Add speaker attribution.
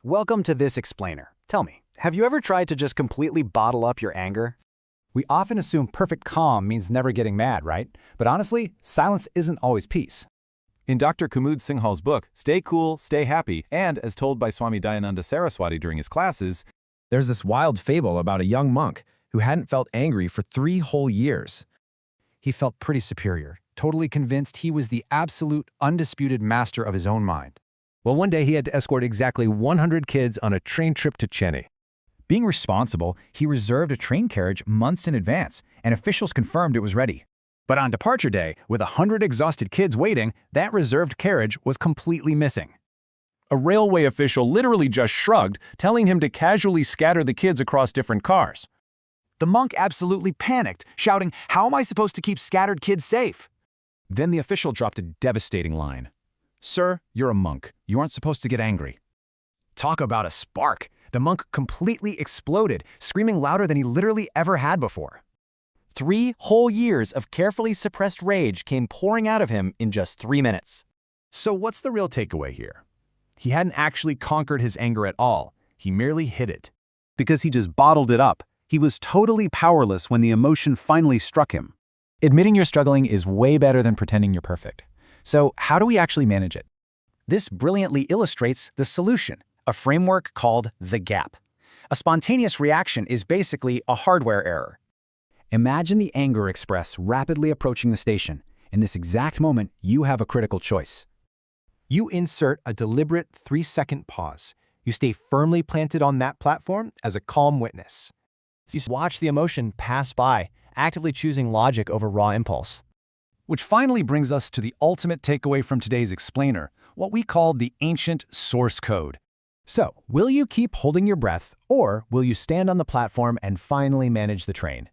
Speaker 1: Welcome to this explainer. Tell me, have you ever tried to just completely bottle up your anger? We often assume perfect calm means never getting mad, right? But honestly, silence isn't always peace.
Speaker 2: In Dr. Kumud Singhal's book, Stay Cool, Stay Happy, and as told by Swami Dayananda Saraswati during his classes,
Speaker 3: there's this wild fable about a young monk who hadn't felt angry for 3 whole years.
Speaker 1: He felt pretty superior, totally convinced he was the absolute, undisputed master of his own mind.
Speaker 4: Well, one day he had to escort exactly 100 kids on a train trip to Chennai. Being responsible, he reserved a train carriage months in advance, and officials confirmed it was ready. But on departure day, with 100 exhausted kids waiting, that reserved carriage was completely missing.
Speaker 2: a railway official literally just shrugged, telling him to casually scatter the kids across different cars.
Speaker 1: The monk absolutely panicked, shouting, "How am I supposed to keep scattered kids safe?"
Speaker 4: Then the official dropped a devastating line. "Sir, you're a monk. You aren't supposed to get angry." Talk about a spark. The monk completely exploded, screaming louder than he literally ever had before.
Speaker 1: 3 whole years of carefully suppressed rage came pouring out of him in just 3 minutes.
Speaker 4: So what's the real takeaway here? He hadn't actually conquered his anger at all. He merely hid it.
Speaker 5: Because he just bottled it up. He was totally powerless when the emotion finally struck him.
Speaker 4: Admitting you're struggling is way better than pretending you're perfect. So how do we actually manage it?
Speaker 1: This brilliantly illustrates the solution, a framework called the gap. A spontaneous reaction is basically a hardware error. Imagine the anger express rapidly approaching the station. In this exact moment, you have a critical choice. You insert a deliberate 3-second pause. You stay firmly planted on that platform as a calm witness. You watch the emotion pass by, actively choosing logic over raw impulse.
Speaker 4: Which finally brings us to the ultimate takeaway from today's explainer, what we call the ancient source code.
Speaker 1: So, will you keep holding your breath, or will you stand on the platform and finally manage the train?